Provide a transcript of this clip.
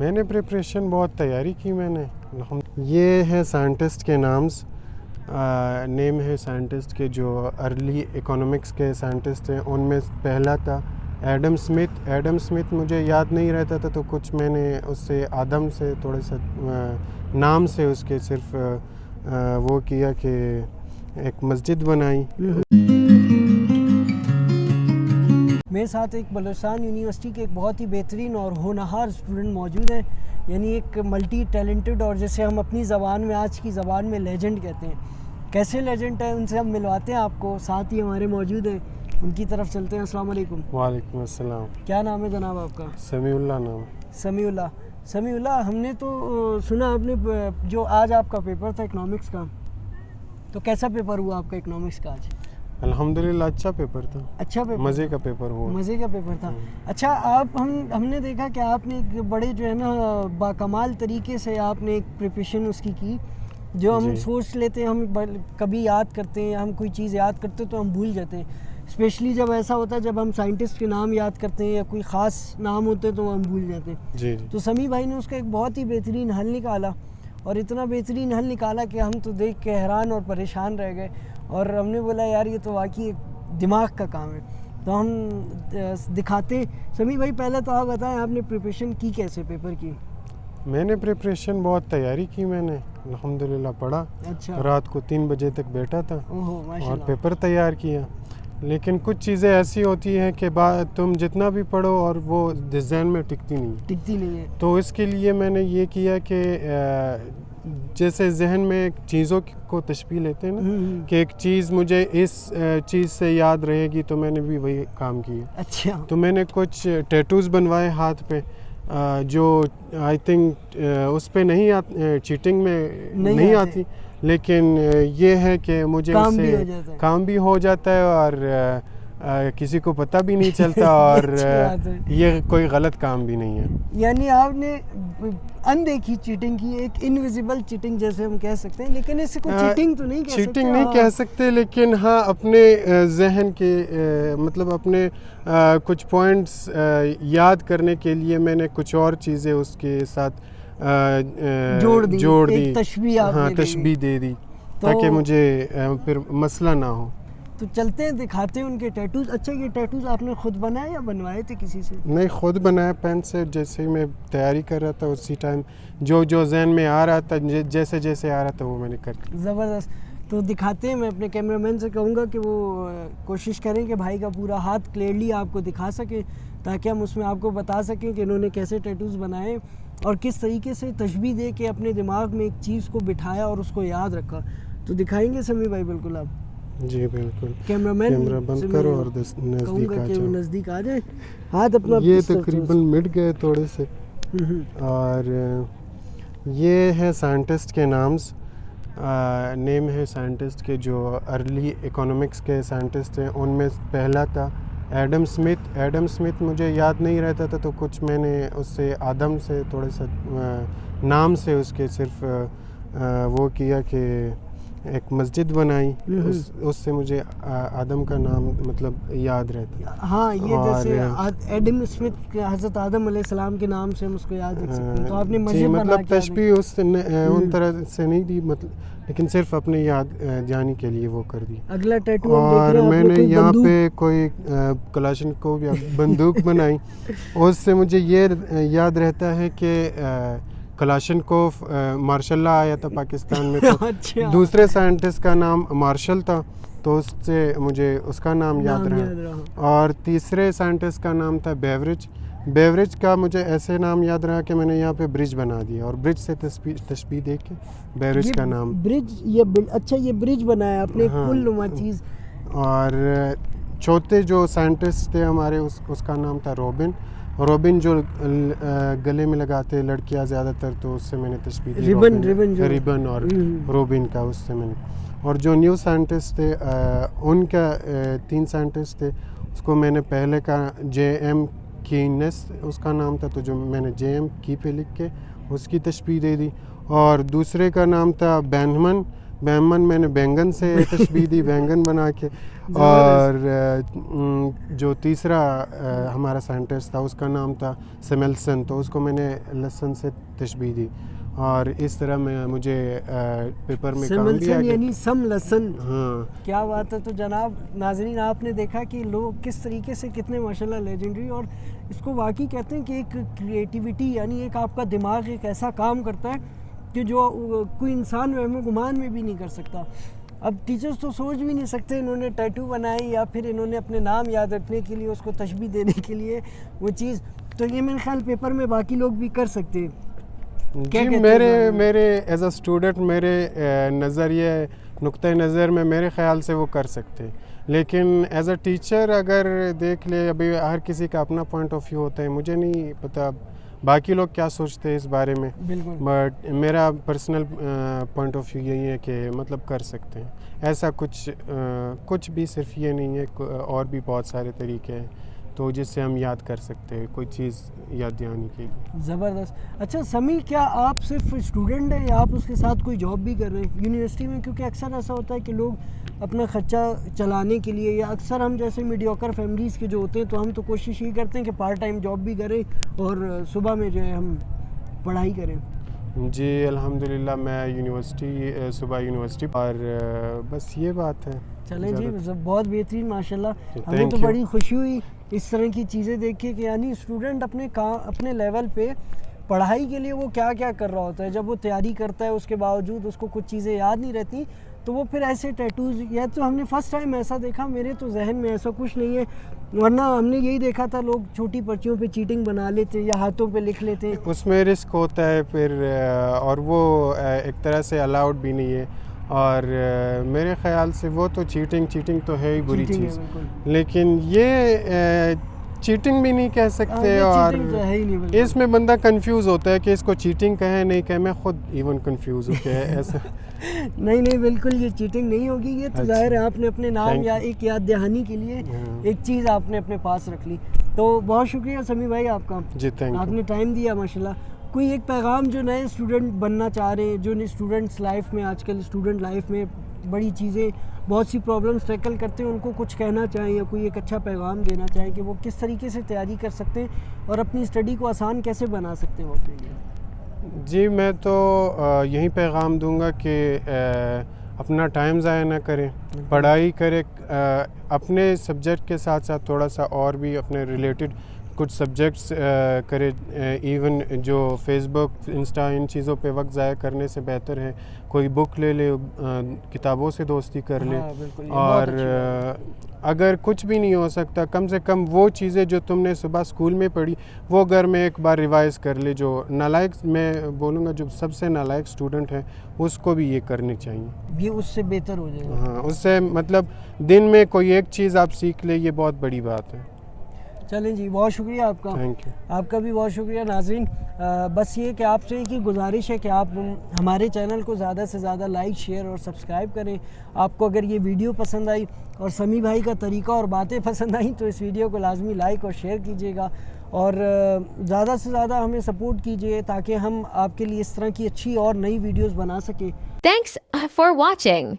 میں نے پریپریشن بہت تیاری کی میں نے. یہ ہے سائنٹسٹ کے نامز، نیم ہے سائنٹسٹ کے جو ارلی اکنامکس کے سائنٹسٹ ہیں. ان میں پہلا تھا ایڈم اسمتھ. ایڈم اسمتھ مجھے یاد نہیں رہتا تھا تو کچھ میں نے اس سے آدم سے تھوڑے سا نام سے اس کے صرف وہ کیا کہ ایک مسجد بنائی. میرے ساتھ ایک بلوچستان یونیورسٹی کے ایک بہت ہی بہترین اور ہونہار اسٹوڈنٹ موجود ہیں، یعنی ایک ملٹی ٹیلنٹڈ اور جیسے ہم اپنی زبان میں آج کی زبان میں لیجنڈ کہتے ہیں. کیسے لیجنڈ ہیں ان سے ہم ملواتے ہیں آپ کو. ساتھ ہی ہمارے موجود ہیں، ان کی طرف چلتے ہیں. السلام علیکم. وعلیکم السلام. کیا نام ہے جناب آپ کا؟ سمیع اللہ نام. سمیع اللہ، ہم نے تو سنا آپ نے جو آج آپ کا پیپر تھا اکنامکس کا، تو کیسا پیپر ہوا آپ کا اکنامکس کا آج؟ الحمدللہ اچھا پیپر تھا. اچھا پیپر، مزے کا پیپر ہوا. مزے کا پیپر تھا. اچھا، آپ ہم نے دیکھا کہ آپ نے ایک بڑے جو ہے نا باکمال طریقے سے آپ نے ایک پریپریشن اس کی جو ہم سوچ لیتے ہیں، ہم کبھی یاد کرتے ہیں، ہم کوئی چیز یاد کرتے تو ہم بھول جاتے ہیں. اسپیشلی جب ایسا ہوتا ہے جب ہم سائنٹسٹ کے نام یاد کرتے ہیں یا کوئی خاص نام ہوتے ہیں تو ہم بھول جاتے ہیں. جی. تو سمیع بھائی نے اس کا ایک بہت ہی بہترین حل نکالا، اور اتنا بہترین حل نکالا کہ ہم تو دیکھ کے حیران اور پریشان رہ گئے، اور ہم نے بولا یار یہ تو واقعی ایک دماغ کا کام ہے. تو ہم دکھاتے ہیں. سمیع بھائی پہلے تو آپ بتائیں آپ نے پریپریشن کی کیسے پیپر کی؟ میں نے پریپریشن بہت تیاری کی میں نے. الحمدللہ پڑھا. اچھا. رات کو 3 بجے تک بیٹھا تھا اور اور پیپر تیار کیا. لیکن کچھ چیزیں ایسی ہوتی ہیں کہ تم جتنا بھی پڑھو اور وہ ذہن میں ٹکتی نہیں ہے. تو اس کے لیے میں نے یہ کیا کہ جیسے ذہن میں چیزوں کو تشبیہ لیتے ہیں نا کہ ایک چیز مجھے اس چیز سے یاد رہے گی، تو میں نے بھی وہی کام کیا. اچھا. تو میں نے کچھ ٹیٹوز بنوائے ہاتھ پہ جو آئی تھنک اس پہ نہیں چیٹنگ میں نہیں آتی، لیکن یہ ہے کہ مجھے اس سے کام بھی ہو جاتا ہے اور کسی کو پتہ بھی نہیں چلتا اور یہ کوئی غلط کام بھی نہیں ہے. یعنی آپ نے اندیکھی چیٹنگ کی، ایک انویزیبل چیٹنگ جیسے ہم کہہ سکتے ہیں، لیکن اس سے کوئی چیٹنگ تو نہیں کہہ سکتے. چیٹنگ نہیں کہہ سکتے، لیکن ہاں اپنے ذہن کے مطلب اپنے کچھ پوائنٹس یاد کرنے کے لیے میں نے کچھ اور چیزیں اس کے ساتھ جوڑ دی. تشبیہ دے دی تاکہ مجھے پھر مسئلہ نہ ہو. تو چلتے ہیں دکھاتے ہیں ان کے ٹیٹوز. اچھا، یہ ٹیٹوز آپ نے خود بنائے یا بنوائے تھے کسی سے؟ نہیں، خود بنایا پین سے. جیسے میں تیاری کر رہا تھا اسی ٹائم جو ذہن میں آ رہا تھا، جیسے آ رہا تھا وہ میں نے کر دیا. زبردست. تو دکھاتے ہیں. میں اپنے کیمرہ مین سے کہوں گا کہ وہ کوشش کریں کہ بھائی کا پورا ہاتھ کلیئرلی آپ کو دکھا سکیں، تاکہ ہم اس میں آپ کو بتا سکیں کہ انہوں نے کیسے ٹیٹوز بنائے اور کس طریقے سے تشبیہ دے کے اپنے دماغ میں ایک چیز کو بٹھایا اور اس کو یاد رکھا. تو دکھائیں گے سمیع بھائی؟ بالکل. آپ جی بالکل. کیمرہ بند کرو اور نزدیک آ جائیں. ہاتھ اپنا یہ تقریباً مٹ گئے تھوڑے سے. اور یہ ہے سائنٹسٹ کے نامز، نیم ہے سائنٹسٹ کے جو ارلی اکنامکس کے سائنٹسٹ ہیں. ان میں پہلا تھا ایڈم اسمتھ. ایڈم اسمتھ مجھے یاد نہیں رہتا تھا تو کچھ میں نے اس سے آدم سے تھوڑے سا نام سے اس کے صرف وہ کیا کہ ایک مسجد بنائی. اس سے مجھے آدم کا نام مطلب یاد رہتا. ہاں، یہ جیسے ایڈم اسمتھ حضرت آدم علیہ السلام کے نام سے ہم اس کو یاد رکھ سکتے ہیں. تو آپ نے مطلب تشبیہ اس سے ان طرح سے نہیں دی، لیکن صرف اپنے یاد جانی کے لیے وہ کر دی. اگلا ٹیٹو اور میں نے یہاں پہ کوئی کلاشنکوف یا بندوق بنائی. اس سے مجھے یہ یاد رہتا ہے کہ کلاشنکوف مارشل لا آیا تھا پاکستان میں، تو دوسرے سائنٹسٹ کا نام مارشل تھا تو اس سے مجھے اس کا نام یاد رہا. اور تیسرے سائنٹسٹ کا نام تھا بیوریج کا مجھے ایسے نام یاد رہا کہ میں نے یہاں پہ برج بنا دیا اور برج سے تشبیہ دے کے بیوریج کا نام. اچھا، یہ برج بنایا آپ نے، پل نما چیز. اور چوتھے جو سائنٹسٹ تھے ہمارے اس کا نام تھا روبن جو گلے میں لگاتے لڑکیاں زیادہ تر، تو اس سے میں نے تشبیہ دی ریبن اور روبن کا. اس سے میں نے اور جو نیو سائنٹسٹ تھے ان کا 3 سائنٹسٹ تھے. اس کو میں نے پہلے کا JM کینس اس کا نام تھا، تو جو میں نے JM کی پہ لکھ کے اس کی تشبیہ دے دی. اور دوسرے کا نام تھا بیمن میں نے بینگن سے تشبیہ دی، بینگن بنا کے. اور جو تیسرا ہمارا سائنٹسٹ تھا اس کا نام تھا سیملسن، تو اس کو میں نے لہسن سے تشبیہ دی. اور اس طرح میں مجھے پیپر میں کام دیا یعنی سم لسن. ہاں کیا بات ہے. تو جناب ناظرین آپ نے دیکھا کہ لوگ کس طریقے سے کتنے ماشاءاللہ لیجنڈری، اور اس کو واقعی کہتے ہیں کہ ایک کریٹیوٹی، یعنی ایک آپ کا دماغ ایک ایسا کام کرتا ہے کہ جو کوئی انسان وہم و گمان میں بھی نہیں کر سکتا. اب ٹیچرز تو سوچ بھی نہیں سکتے انہوں نے ٹیٹو بنائی یا پھر انہوں نے اپنے نام یاد رکھنے کے لیے اس کو تشبیہ دینے کے لیے وہ چیز، تو یہ میرے خیال پیپر میں باقی لوگ بھی کر سکتے. جی میرے ایز اے اسٹوڈنٹ میرے نظریے نقطۂ نظر میں میرے خیال سے وہ کر سکتے، لیکن ایز اے ٹیچر اگر دیکھ لے، ابھی ہر کسی کا اپنا پوائنٹ آف ویو ہوتا ہے، مجھے نہیں پتہ باقی لوگ کیا سوچتے ہیں اس بارے میں. بالکل. بٹ میرا پرسنل پوائنٹ آف ویو یہی ہے کہ مطلب کر سکتے ہیں ایسا کچھ بھی، صرف یہ نہیں ہے، اور بھی بہت سارے طریقے ہیں تو جس سے ہم یاد کر سکتے ہیں کوئی چیز یاد دلانے کے لیے. زبردست. اچھا سمیع، کیا آپ صرف اسٹوڈنٹ ہیں یا آپ اس کے ساتھ کوئی جاب بھی کر رہے ہیں یونیورسٹی میں؟ کیونکہ اکثر ایسا ہوتا ہے کہ لوگ اپنا خرچہ چلانے کے لیے، یا اکثر ہم جیسے میڈیوکر فیملیز کے جو ہوتے ہیں تو ہم تو کوشش یہ کرتے ہیں کہ پارٹ ٹائم جاب بھی کریں اور صبح میں جو ہے ہم پڑھائی کریں. جی الحمدللہ میں صبح یونیورسٹی، اور بس یہ بات ہے. چلیں جی بہت بہترین ماشاءاللہ. ہمیں تو بڑی خوشی ہوئی اس طرح کی چیزیں دیکھ کے کہ یعنی اسٹوڈنٹ اپنے لیول پہ پڑھائی کے لیے وہ کیا کیا کر رہا ہوتا ہے. جب وہ تیاری کرتا ہے اس کے باوجود اس کو کچھ چیزیں یاد نہیں رہتی تو وہ پھر ایسے ٹیٹوز، یا تو ہم نے فرسٹ ٹائم ایسا دیکھا، میرے تو ذہن میں ایسا کچھ نہیں ہے، ورنہ ہم نے یہی دیکھا تھا لوگ چھوٹی پرچیوں پہ چیٹنگ بنا لیتے یا ہاتھوں پہ لکھ لیتے. اس میں رسک ہوتا ہے پھر، اور وہ ایک طرح سے الاؤڈ بھی نہیں ہے. اور میرے خیال سے وہ تو چیٹنگ تو ہے ہی بری چیز، لیکن یہ چیٹنگ بھی نہیں کہہ سکتے، اور اس میں بندہ کنفیوز ہوتا ہے کہ اس کو چیٹنگ کہے نہیں کہے. میں خود ایون کنفیوز ہو کے ایسا نہیں بالکل یہ چیٹنگ نہیں ہوگی. یہ تو ظاہر ہے آپ نے اپنے نام یا ایک یاد دہانی کے لیے ایک چیز آپ نے اپنے پاس رکھ لی. تو بہت شکریہ سمیع بھائی آپ کا، جی تھینک یو. آپ نے ٹائم دیا ماشاءاللہ. کوئی ایک پیغام جو نئے اسٹوڈنٹ بننا چاہ رہے ہیں، جو اسٹوڈنٹس لائف میں آج کل اسٹوڈنٹ لائف میں بڑی چیزیں، بہت سی پرابلمس ٹیکل کرتے ہیں، ان کو کچھ کہنا چاہیں یا کوئی ایک اچھا پیغام دینا چاہیں کہ وہ کس طریقے سے تیاری کر سکتے ہیں اور اپنی اسٹڈی کو آسان کیسے بنا سکتے ہیں وہ اپنے لیے؟ جی میں تو یہی پیغام دوں گا کہ اپنا ٹائم ضائع نہ کریں، پڑھائی کریں، اپنے سبجیکٹ کے ساتھ ساتھ تھوڑا سا اور بھی اپنے ریلیٹڈ کچھ سبجیکٹس کرے. ایون جو فیس بک، انسٹا، ان چیزوں پہ وقت ضائع کرنے سے بہتر ہے کوئی بک لے لے، کتابوں سے دوستی کر لے. اور اگر کچھ بھی نہیں ہو سکتا کم سے کم وہ چیزیں جو تم نے صبح اسکول میں پڑھی وہ گھر میں ایک بار ریوائز کر لے. جو نالائق، میں بولوں گا جو سب سے نالائق اسٹوڈنٹ ہے اس کو بھی یہ کرنی چاہیے، یہ اس سے بہتر ہو جائے گا. ہاں، اس سے مطلب دن میں کوئی ایک چیز آپ سیکھ لے، یہ بہت بڑی بات ہے. چلیں جی بہت شکریہ آپ کا. Thank you. آپ کا بھی بہت شکریہ. ناظرین بس یہ کہ آپ سے ایک ہی گزارش ہے کہ آپ ہمارے چینل کو زیادہ سے زیادہ لائک، شیئر اور سبسکرائب کریں. آپ کو اگر یہ ویڈیو پسند آئی اور سمیع بھائی کا طریقہ اور باتیں پسند آئیں تو اس ویڈیو کو لازمی لائک اور شیئر کیجیے گا، اور زیادہ سے زیادہ ہمیں سپورٹ کیجیے تاکہ ہم آپ کے لیے اس طرح کی اچھی اور نئی ویڈیوز بنا سکیں. Thanks for watching.